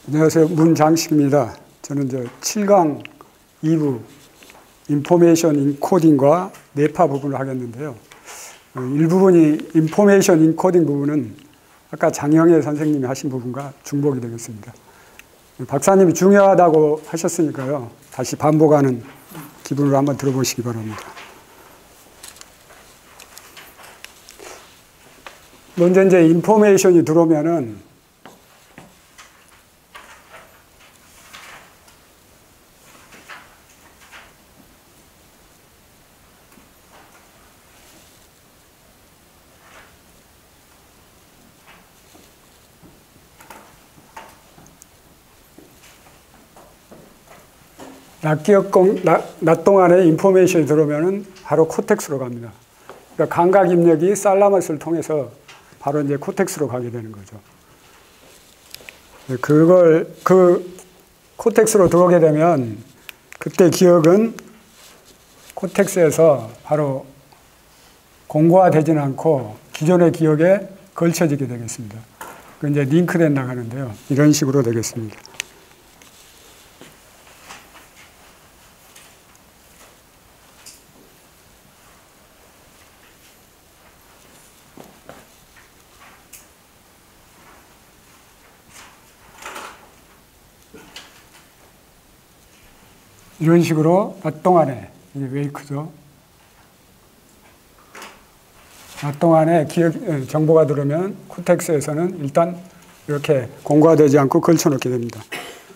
안녕하세요. 문장식입니다. 저는 7강 2부 인포메이션 인코딩과 뇌파 부분을 하겠는데요. 일부분이 인포메이션 인코딩 부분은 아까 장영애 선생님이 하신 부분과 중복이 되겠습니다. 박사님이 중요하다고 하셨으니까요. 다시 반복하는 기분으로 한번 들어보시기 바랍니다. 먼저 이제 인포메이션이 들어오면은 낮 동안에 인포메이션이 들어오면은 바로 코텍스로 갑니다. 그러니까 감각 입력이 살라머스를 통해서 바로 이제 코텍스로 가게 되는 거죠. 그 코텍스로 들어오게 되면 그때 기억은 코텍스에서 바로 공고화되지는 않고 기존의 기억에 걸쳐지게 되겠습니다. 그 이제 링크된다고 하는데요. 이런 식으로 되겠습니다. 이런 식으로 낮 동안에, 이게 웨이크죠. 낮 동안에 정보가 들어오면 코텍스에서는 일단 이렇게 공고화되지 않고 걸쳐놓게 됩니다.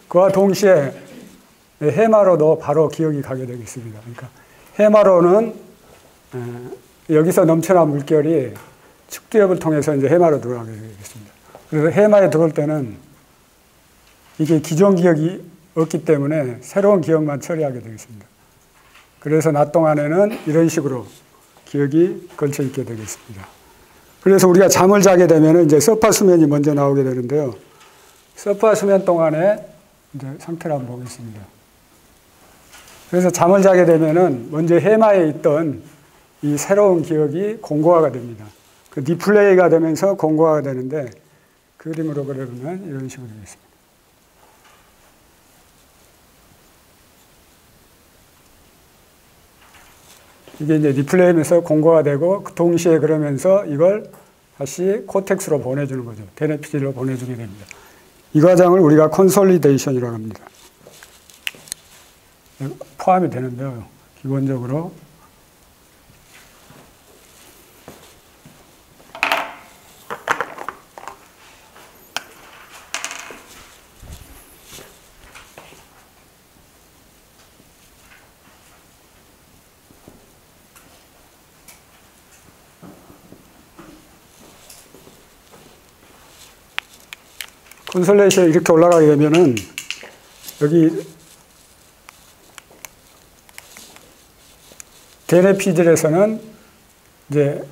그와 동시에 해마로도 바로 기억이 가게 되겠습니다. 그러니까 해마로는 여기서 넘쳐난 물결이 측두엽을 통해서 이제 해마로 들어가게 되겠습니다. 그래서 해마에 들어올 때는 이게 기존 기억이 없기 때문에 새로운 기억만 처리하게 되겠습니다. 그래서 낮 동안에는 이런 식으로 기억이 걸쳐 있게 되겠습니다. 그래서 우리가 잠을 자게 되면 이제 서파 수면이 먼저 나오게 되는데요. 서파 수면 동안에 이제 상태를 한번 보겠습니다. 그래서 잠을 자게 되면은 먼저 해마에 있던 이 새로운 기억이 공고화가 됩니다. 그 리플레이가 되면서 공고화가 되는데 그림으로 그려보면 이런 식으로 되겠습니다. 이게 이제 리플레이면서 공고가 되고 그 동시에 그러면서 이걸 다시 코텍스로 보내주는 거죠. 데네피지로 보내주게 됩니다. 이 과정을 우리가 컨솔리데이션이라고 합니다. 포함이 되는데요. 기본적으로 컨솔레이션이 이렇게 올라가게 되면은 여기 데네피질에서는 이제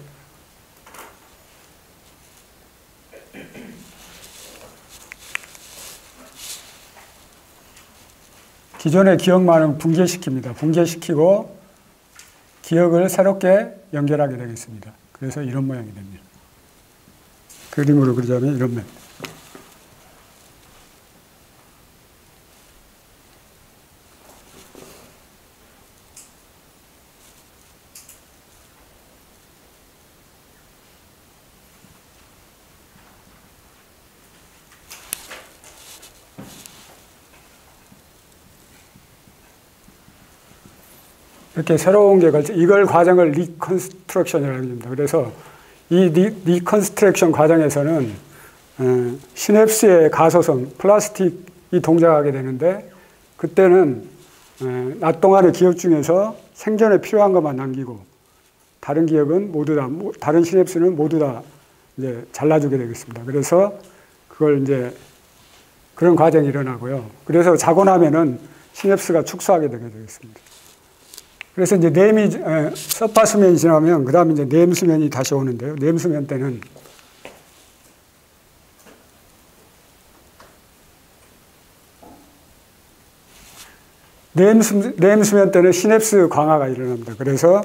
기존의 기억만은 붕괴시킵니다. 붕괴시키고 기억을 새롭게 연결하게 되겠습니다. 그래서 이런 모양이 됩니다. 그림으로 그리자면 이런 모양. 이렇게 새로운 게 걸쳐, 이걸 과정을 리컨스트럭션이라고 합니다. 그래서 이 리컨스트럭션 과정에서는 시냅스의 가소성, 플라스틱이 동작하게 되는데 그때는 낮 동안의 기억 중에서 생전에 필요한 것만 남기고 다른 기억은 모두 다, 다른 시냅스는 모두 다 이제 잘라주게 되겠습니다. 그래서 그걸 이제 그런 과정이 일어나고요. 그래서 자고 나면은 시냅스가 축소하게 되게 되겠습니다. 그래서 이제 서파 수면이 지나면 그 다음에 이제 렘 수면이 다시 오는데요. 렘 수면 때는 렘 수면 때는 시냅스 강화가 일어납니다. 그래서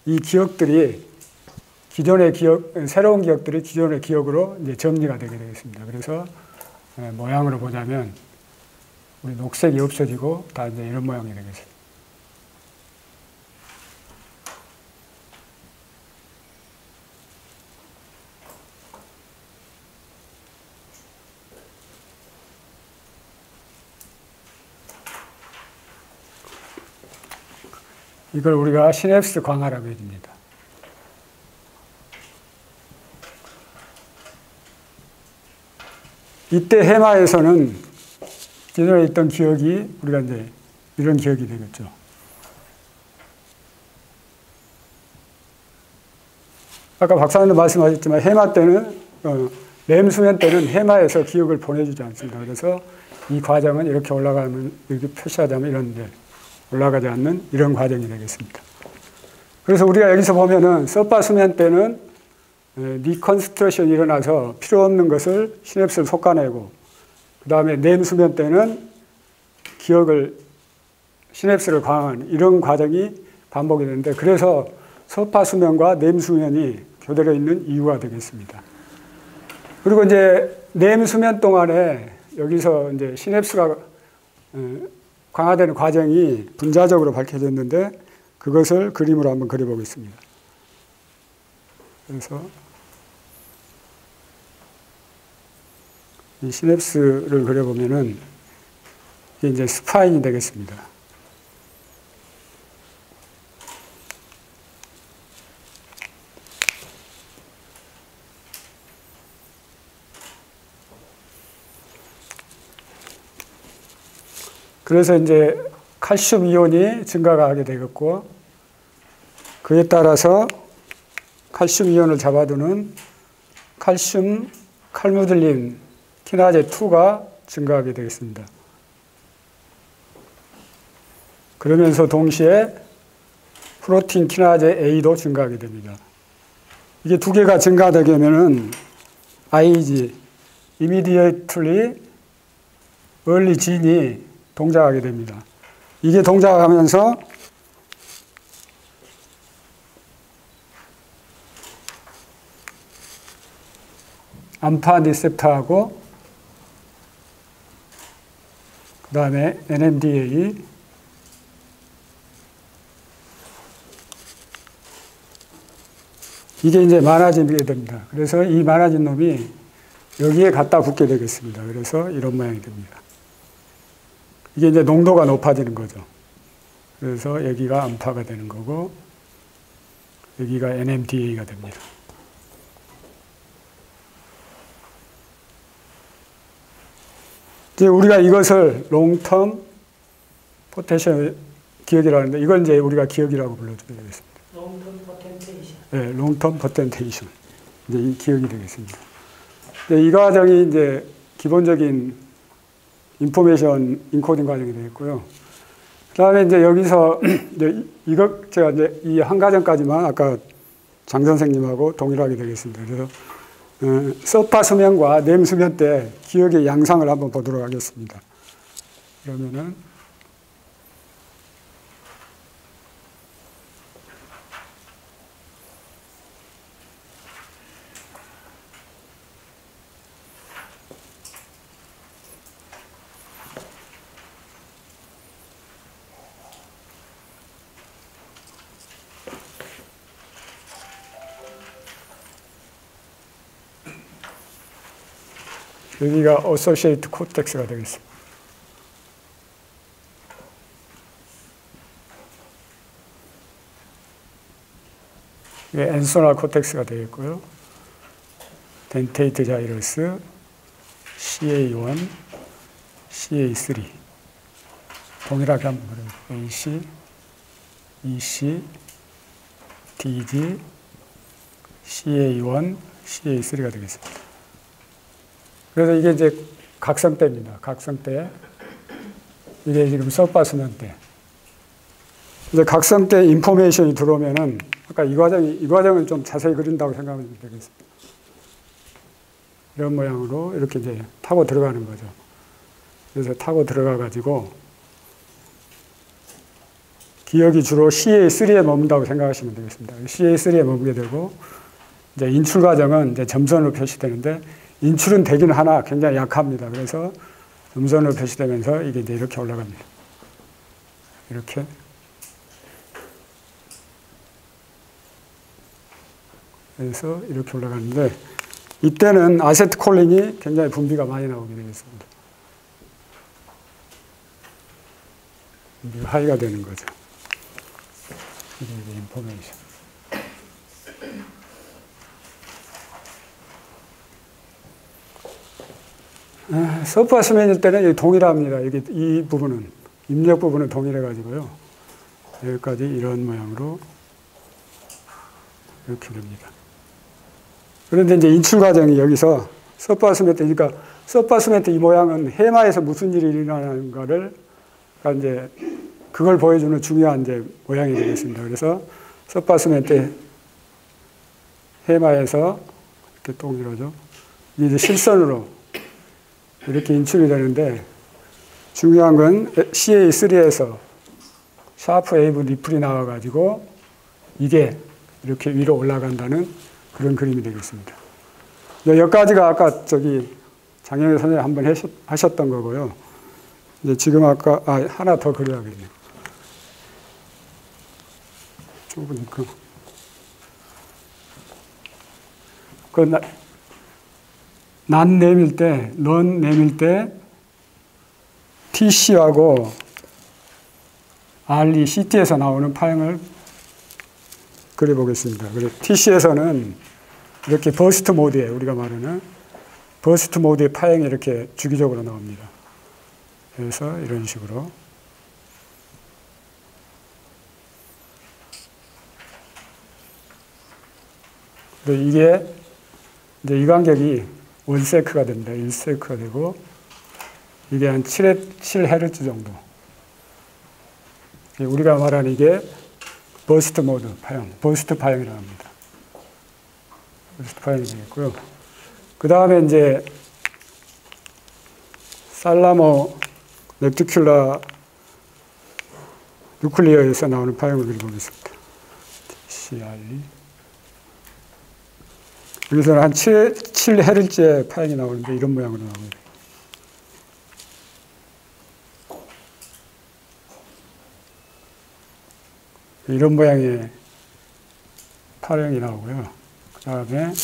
이 기억들이 기존의 기억, 새로운 기억들이 기존의 기억으로 이제 정리가 되게 되겠습니다. 그래서 모양으로 보자면 우리 녹색이 없어지고 다 이제 이런 모양이 되겠습니다. 이걸 우리가 시냅스 광화라고 해줍니다. 이때 해마에서는 기존에 있던 기억이 우리가 이제 이런 기억이 되겠죠. 아까 박사님도 말씀하셨지만 해마 때는 램 수면 때는 해마에서 기억을 보내주지 않습니다. 그래서 이 과정은 이렇게 올라가면 이렇게 표시하자면 이런 데 올라가지 않는 이런 과정이 되겠습니다. 그래서 우리가 여기서 보면은 서파 수면 때는 리컨스트럭션이 일어나서 필요 없는 것을 시냅스를 솎아내고 그 다음에 램 수면 때는 기억을 시냅스를 강화하는 이런 과정이 반복이 되는데 그래서 서파 수면과 램 수면이 교대로 있는 이유가 되겠습니다. 그리고 이제 램 수면 동안에 여기서 이제 시냅스가 강화되는 과정이 분자적으로 밝혀졌는데 그것을 그림으로 한번 그려보겠습니다. 그래서 이 시냅스를 그려보면은 이게 이제 스파인이 되겠습니다. 그래서 이제 칼슘 이온이 증가가 하게 되겠고 그에 따라서 칼슘 이온을 잡아두는 칼슘 칼무들린 키나제 2가 증가하게 되겠습니다. 그러면서 동시에 프로틴 키나제 A도 증가하게 됩니다. 이게 두 개가 증가되게 되면은 IG, Immediately Early Gene이 동작하게 됩니다. 이게 동작하면서 암파 리셉터하고 그 다음에 NMDA 이게 이제 많아지게 됩니다. 그래서 이 많아진 놈이 여기에 갖다 붙게 되겠습니다. 그래서 이런 모양이 됩니다. 이게 이제 농도가 높아지는 거죠. 그래서 여기가 암파가 되는 거고 여기가 NMDA가 됩니다. 이제 우리가 이것을 롱텀 포텐셜 기억이라고 하는데 이걸 이제 우리가 기억이라고 불러주게 되겠습니다. 롱텀 포텐테이션. 네, 롱텀 포텐테이션. 이제 이 기억이 되겠습니다. 이 과정이 이제 기본적인 인포메이션 인코딩 과정이 되겠고요. 그 다음에 이제 여기서 이제 이거 제가 이제 이 한 과정까지만 아까 장 선생님하고 동일하게 되겠습니다. 그래서 서파 수면과 램 수면 때 기억의 양상을 한번 보도록 하겠습니다. 그러면은 여기가 어소시에이트 코텍스가 되겠습니다. 이게 엔소날 코텍스가 되겠고요. 덴테이트 자이러스, CA1, CA3 동일하게 한번 그려요. AC, EC, DG, CA1, CA3가 되겠습니다. 그래서 이게 이제 각성대입니다. 각성대. 이게 지금 서파 수면대. 이제 각성대 인포메이션이 들어오면은 아까 이 과정을 좀 자세히 그린다고 생각하면 되겠습니다. 이런 모양으로 이렇게 이제 타고 들어가는 거죠. 그래서 타고 들어가 가지고 기억이 주로 CA3에 머문다고 생각하시면 되겠습니다. CA3에 머무게 되고 이제 인출 과정은 이제 점선으로 표시되는데 인출은 되긴 하나 굉장히 약합니다. 그래서 음선으로 표시되면서 이게 이제 이렇게 올라갑니다. 이렇게. 그래서 이렇게 올라가는데 이때는 아세트콜린이 굉장히 분비가 많이 나오게 되겠습니다. 분비가 하이가 되는 거죠. 이게 인포메이션. 서프아스맨일 때는 동일합니다. 여기 이 부분은, 입력 부분은 동일해가지고요. 여기까지 이런 모양으로 이렇게 됩니다. 그런데 이제 인출 과정이 여기서 서프아스맨트, 그러니까 서프아스맨트 이 모양은 해마에서 무슨 일이 일어나는가를, 그러니까 이제 그걸 보여주는 중요한 이제 모양이 되겠습니다. 그래서 서프아스맨트 해마에서 이렇게 동일하죠. 이제 실선으로 이렇게 인출이 되는데 중요한 건 CA3에서 샤프 웨이브 리플이 나와가지고 이게 이렇게 위로 올라간다는 그런 그림이 되겠습니다. 여기까지가 아까 저기 장영애 선생님 한번 하셨던 거고요. 이제 지금 아까 하나 더 그려야겠네요. 좁으니까. 난 내밀 때, 넌 내밀 때 TC하고 RE, CT에서 나오는 파형을 그려보겠습니다. 그래서 TC에서는 이렇게 버스트 모드에, 우리가 말하는 버스트 모드의 파형이 이렇게 주기적으로 나옵니다. 그래서 이런 식으로. 이게 이제 이 간격이 1세크가 됩니다. 1세크가 되고 이게 한 7Hz 정도. 우리가 말하는 이게 버스트 모드 파형, 버스트 파형이라고 합니다. 버스트 파형이 되겠고요. 그 다음에 이제 살라모 렉티큘라 뉴클리어에서 나오는 파형을 그려보겠습니다. TCI. 여기서는 한 7Hz의 파형이 나오는데 이런 모양으로 나옵니다. 이런 모양의 파형이 나오고요. 그 다음에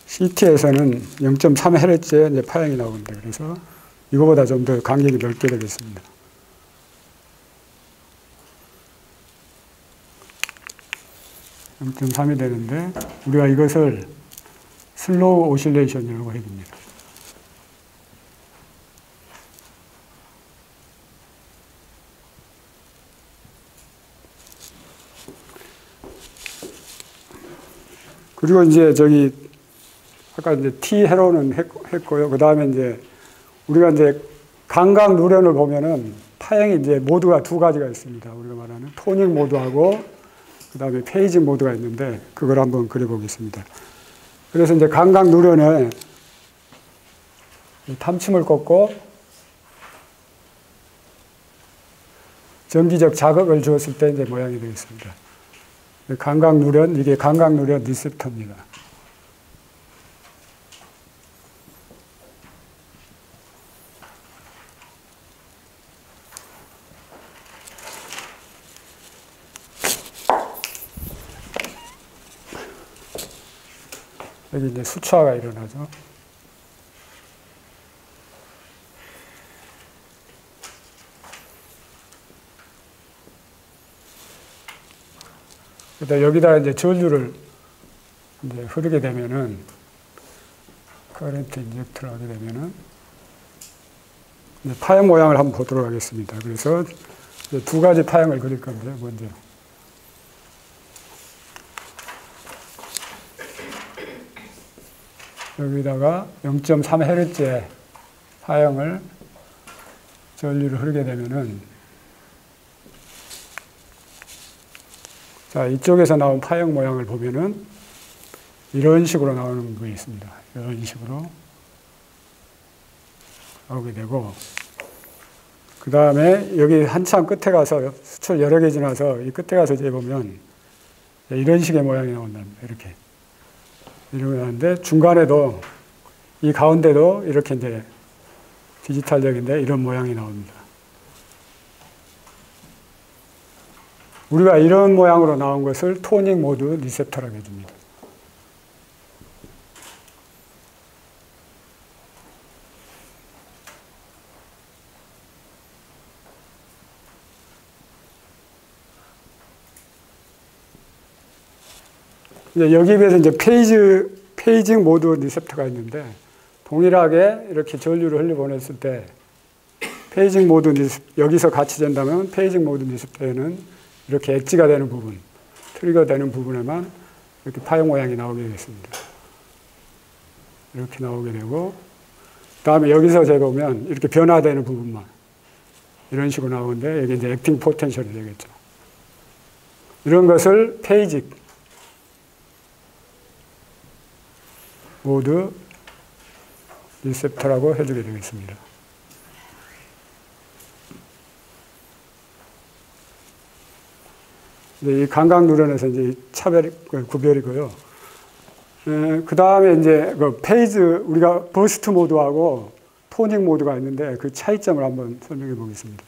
CT에서는 0.3Hz의 이제 파형이 나오는데 그래서 이거보다 좀 더 간격이 넓게 되겠습니다. .3이 되는데 우리가 이것을 슬로우 오실레이션이라고 해야 됩니다. 그리고 이제 저기 아까 이제 T 회로는 했고요. 그 다음에 이제 우리가 이제 감각 누련을 보면은 파형이 이제 모드가 두 가지가 있습니다. 우리가 말하는 토닝 모드하고 그 다음에 페이징 모드가 있는데 그걸 한번 그려보겠습니다. 그래서 이제 감각 누련에 탐침을 꽂고 전기적 자극을 주었을 때 이제 모양이 되겠습니다. 감각 누련, 이게 감각 누련 리셉터입니다. 여기 이제 수초화가 일어나죠. 여기다 이제 전류를 이제 흐르게 되면은, 커런트 인젝트를 하게 되면은, 파형 모양을 한번 보도록 하겠습니다. 그래서 두 가지 파형을 그릴 건데요, 먼저. 여기다가 0.3Hz의 파형을 전류를 흐르게 되면은, 자, 이쪽에서 나온 파형 모양을 보면은 이런 식으로 나오는 거 있습니다. 이런 식으로 나오게 되고, 그 다음에 여기 한참 끝에 가서 수출 여러 개 지나서 이 끝에 가서 이제 보면 이런 식의 모양이 나온답니다. 이렇게. 이렇게 나오는데 중간에도 이 가운데도 이렇게 이제 디지털적인데 이런 모양이 나옵니다. 우리가 이런 모양으로 나온 것을 토닉 모드 리셉터라고 해줍니다. 여기 비해서 이제 페이징 모드 리셉터가 있는데 동일하게 이렇게 전류를 흘려보냈을 때 페이징 모드 여기서 같이 된다면 페이징 모드 리셉터에는 이렇게 엣지가 되는 부분, 트리거 되는 부분에만 이렇게 파형 모양이 나오게 되겠습니다. 이렇게 나오게 되고 그 다음에 여기서 재보면 이렇게 변화되는 부분만 이런 식으로 나오는데 여기 이제 액팅 포텐셜이 되겠죠. 이런 것을 페이징 모드 리셉터라고 해주게 되겠습니다. 이 감각 누런에서 이제 구별이고요. 그 다음에 이제 그 페이즈, 우리가 버스트 모드하고 토닉 모드가 있는데 그 차이점을 한번 설명해 보겠습니다.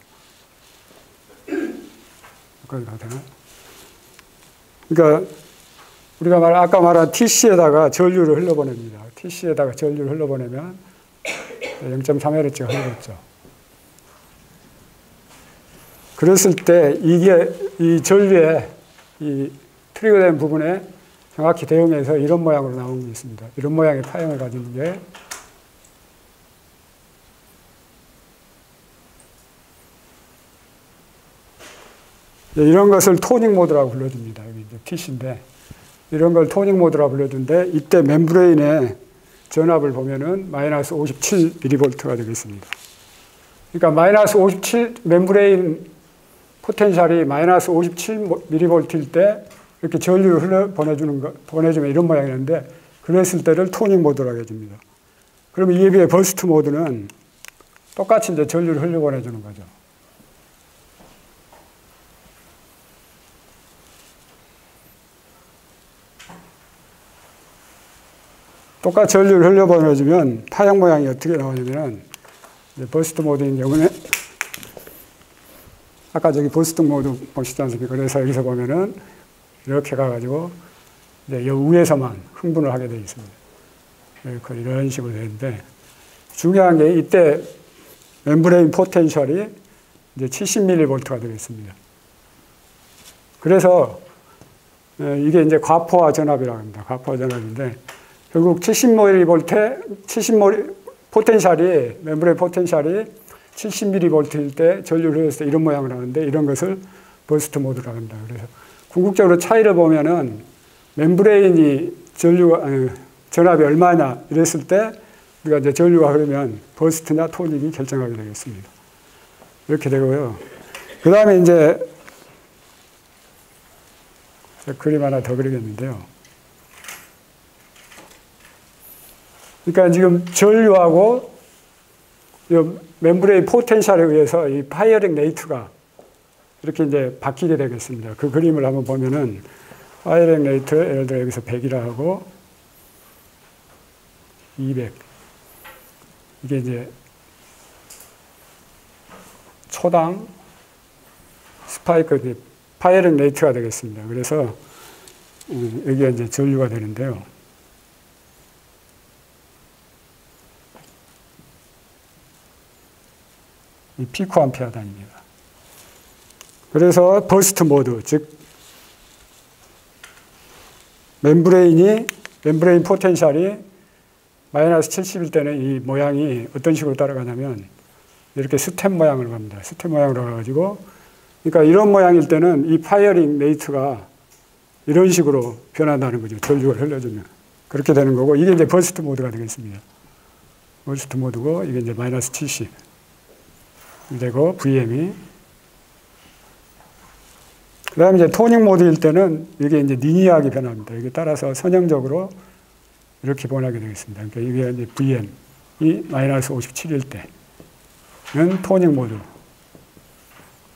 그러니까 우리가 아까 말한 TC에다가 전류를 흘려보냅니다. TC에다가 전류를 흘려보내면 0.3Hz가 흘러갔죠. 그랬을 때 이게 이 전류에 이 트리거된 부분에 정확히 대응해서 이런 모양으로 나오는 게 있습니다. 이런 모양의 파형을 가지는 게 이런 것을 토닉 모드라고 불러줍니다. 여기 이제 TC인데 이런 걸 토닉 모드라고 불러주는데 이때 멤브레인의 전압을 보면은 마이너스 57mV가 되겠습니다. 그러니까 마이너스 57 멤브레인 포텐셜이 마이너스 57mV일 때 이렇게 전류를 보내주면 이런 모양이었는데 그랬을 때를 토닉 모드라고 해줍니다. 그러면 이에 비해 버스트 모드는 똑같이 이제 전류를 흘려보내주는 거죠. 똑같이 전류를 흘려보내주면 파형 모양이 어떻게 나오냐면은 버스트 모드인 경우는 아까 저기 버스트 모드 보시지 않습니까? 그래서 여기서 보면은 이렇게 가가지고 이제 여 위에서만 흥분을 하게 되어 있습니다. 이런 식으로 되는데 중요한 게 이때 멤브레인 포텐셜이 이제 70mV가 되겠습니다. 그래서 이게 이제 과포화 전압이라고 합니다. 과포화 전압인데 결국 70mV 포텐셜이 멤브레인 포텐셜이 70mV일 때 전류를 흘렸을 때 이런 모양을 하는데 이런 것을 버스트 모드라고 합니다. 그래서 궁극적으로 차이를 보면은 멤브레인이 전압이 얼마냐 이랬을 때 우리가 이제 전류가 흐르면 버스트냐 토닉이 결정하게 되겠습니다. 이렇게 되고요. 그 다음에 이제 그림 하나 더 그리겠는데요. 그러니까 지금 전류하고 멤브레인 포텐셜에 의해서 이 파이어링 레이트가 이렇게 이제 바뀌게 되겠습니다. 그 그림을 한번 보면은 파이어링 레이트 예를 들어 여기서 100이라 하고 200 이게 이제 초당 스파이크 파이어링 레이트가 되겠습니다. 그래서 여기가 이제 전류가 되는데요. 이 피코암페어 단위입니다. 그래서 버스트 모드, 즉 멤브레인 포텐셜이 마이너스 70일 때는 이 모양이 어떤 식으로 따라가냐면 이렇게 스텝 모양으로 갑니다. 스텝 모양으로 가가지고 그러니까 이런 모양일 때는 이 파이어링 레이트가 이런 식으로 변한다는 거죠. 전류를 흘려주면 그렇게 되는 거고 이게 이제 버스트 모드가 되겠습니다. 버스트 모드고 이게 이제 마이너스 70 되고 VM이 그 다음에 이제 토닉 모드일 때는 이게 이제 리니어하게 변합니다. 이게 따라서 선형적으로 이렇게 변하게 되겠습니다. 그러니까 이게 이제 VM이 마이너스 57일 때는 토닉 모드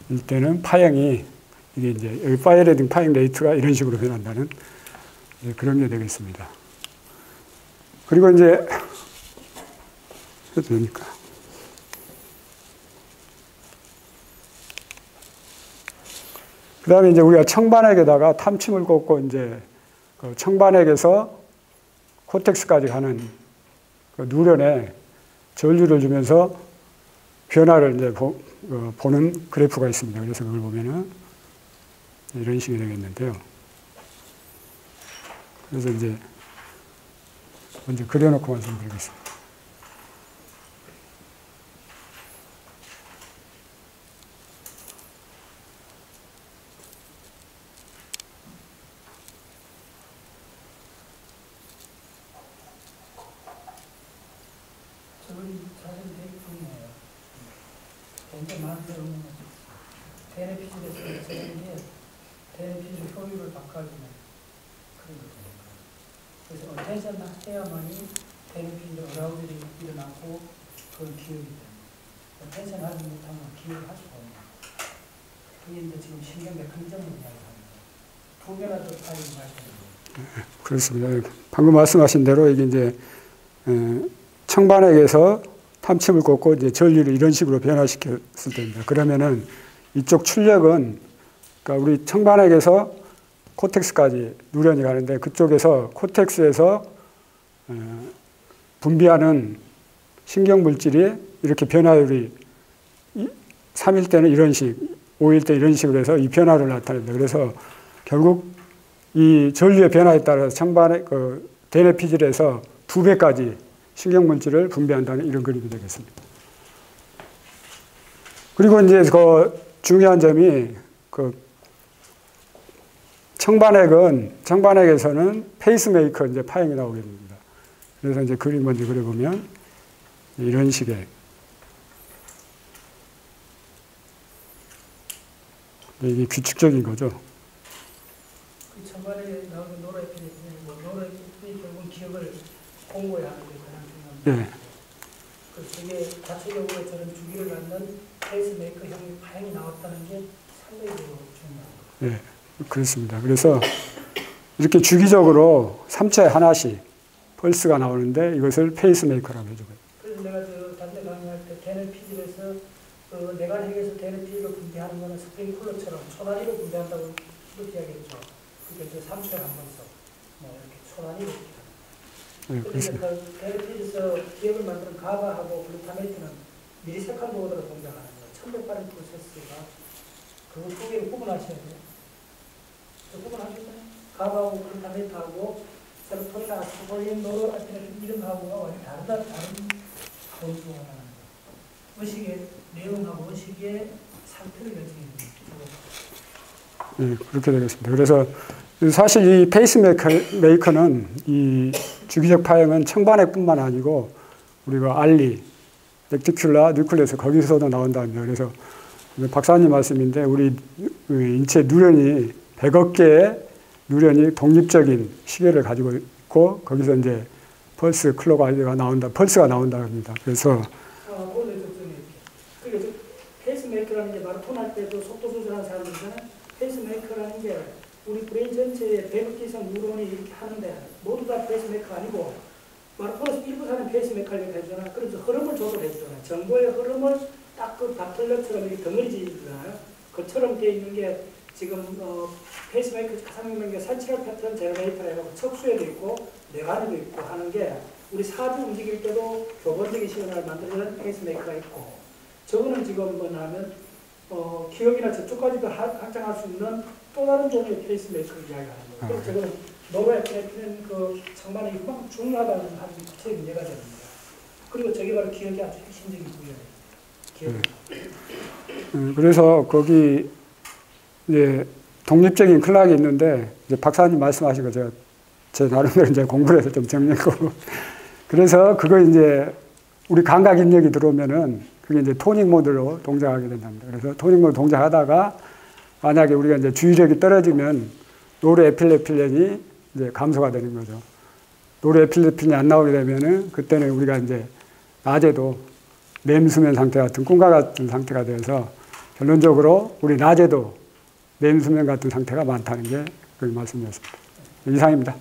일 때는 파형이 이게 이제 여기 파이어레딩 파잉 레이트가 이런 식으로 변한다는 그런 게 되겠습니다. 그리고 이제 해도 됩니까? 그 다음에 이제 우리가 청반액에다가 탐침을 꽂고 이제 그 청반액에서 코텍스까지 가는 그 누런에 전류를 주면서 변화를 이제 보는 그래프가 있습니다. 그래서 그걸 보면은 이런 식이 되겠는데요. 그래서 이제 먼저 그려놓고 말씀드리겠습니다. 저번이 사실 되게 중요해요. 굉장히 많은 경우는 대뇌피질에서 저런 게 대뇌피질 효율을 바꿔주는 그런 거거든요. 그래서 텐션 해야만이 대뇌피질 어라우질이 일어나고 그건 기억이 됩니다. 텐션 하지 못하면 기억을 할 수가 없는 거예요. 그게 이제 지금 신경 메커니즘을 이야기합니다. 두 개나 더 파일을 말씀드립니다. 그렇습니다. 방금 말씀하신 대로 이게 이제 청반액에서 탐침을 꽂고 이제 전류를 이런 식으로 변화시켰을 때입니다. 그러면은 이쪽 출력은 그러니까 우리 청반액에서 코텍스까지 누런이 가는데 그쪽에서 코텍스에서 분비하는 신경 물질이 이렇게 변화율이 3일 때는 이런 식, 5일 때 이런 식으로 해서 이 변화를 나타냅니다. 그래서 결국 이 전류의 변화에 따라서 청반액 대뇌피질에서 2배까지 신경물질을 분비한다는 이런 그림이 되겠습니다. 그리고 이제 그 중요한 점이 그 청반액에서는 페이스메이커 이제 파형이 나오게 됩니다. 그래서 이제 그림 먼저 그려보면 이런 식의 이게 규칙적인 거죠. 그 청반액에 나오는 노르에피네프린, 노르에피네프린이 결국 기억을 공고해야 하는 게 가장 중요합니다. 예. 그게 자체적으로 저런 주기를 갖는 페이스메이커형의 파형이 나왔다는 게 상당히 중요합니다. 예, 그렇습니다. 그래서 이렇게 주기적으로 3초에 하나씩 펄스가 나오는데 이것을 페이스메이커라고 해줘요. 그래서 내가 단대 강의할 때 대뇌피질에서 내관핵에서 대뇌피질로 분비하는 거는 스프링클러처럼 초단위로 분비한다고 이렇게 이야기했죠. 그게 이제 3초에 한 번씩 이렇게 초단위로 네, 그런데 그 대뇌피질에서 기억을 만드는 가바하고 글루타메이트는 미리세컨드 오더로 동작하는 거예요. 1100발의 프로세스가 그거 두 개를 구분하셔야 돼요. 구분하셨나요? 가바하고 글루타메이트하고 세로토닌, 아스토폴린, 노르에피네프린 이런 거하고가 완전히 다른 원소가 나는 거예요. 의식의 내용하고 의식의 상태를 결정해 줍니다. 네, 그렇게 되겠습니다. 그래서 사실 이 페이스메이커는 이 주기적 파형은 청반액뿐만 아니고 우리가 알리, 렉티큘라, 뉴클레스 거기서도 나온답니다. 그래서 박사님 말씀인데 우리 인체 누런이 100억 개의 누런이 독립적인 시계를 가지고 있고 거기서 이제 펄스 클로가 나온다, 펄스가 나온다 합니다. 그래서 그게 페이스메이커라는 게 마라톤 할 때도 속도 조절하는 사람들이잖아요. 페이스메이커라는 게 우리 브레인 전체에 100억 개 이상 뉴런이 이렇게 하는데 모두 다 페이스메이커 아니고 마라톤에서 일부 사람 페이스메이커를 해주잖아요. 그래서 흐름을 조절해주잖아요. 정보의 흐름을 딱 그 바틀러처럼 이렇게 덩어리지잖아요. 그처럼 되어 있는 게 지금 페이스메이커 가장 유명한 게 산치럴 패턴 제너레이터라 해서 척수에도 있고 뇌관에도 있고 하는 게 우리 사주 움직일 때도 교본적인 시그널을 만들어주는 페이스메이커가 있고 저거는 지금 뭐냐면 기억이나 저쪽까지도 확장할 수 있는 또 다른 종류의 페이스메이커를 이야기하는 거예요. 그래서 저거는 노르에피네프린 그 청반액이 그만큼 중요하다는 아주 구체적인 예가 됩니다. 그리고 저게 바로 기억이 아주 핵심적인 부분이에요. 그래서 거기 이제 독립적인 클락이 있는데 이제 박사님 말씀하신 거 제가 제 나름대로 이제 공부를 해서 좀 정리했고 그래서 그거 이제 우리 감각 입력이 들어오면은 그게 이제 토닝 모드로 동작하게 된답니다. 그래서 토닝 모드 동작하다가 만약에 우리가 이제 주의력이 떨어지면 노르에필레필렌이 이제 감소가 되는 거죠. 노르에필레필렌이 안 나오게 되면은 그때는 우리가 이제 낮에도 렘수면 상태 같은 꿈과 같은 상태가 돼서 결론적으로 우리 낮에도 뇌인 수면 같은 상태가 많다는 게 그 말씀이었습니다. 이상입니다.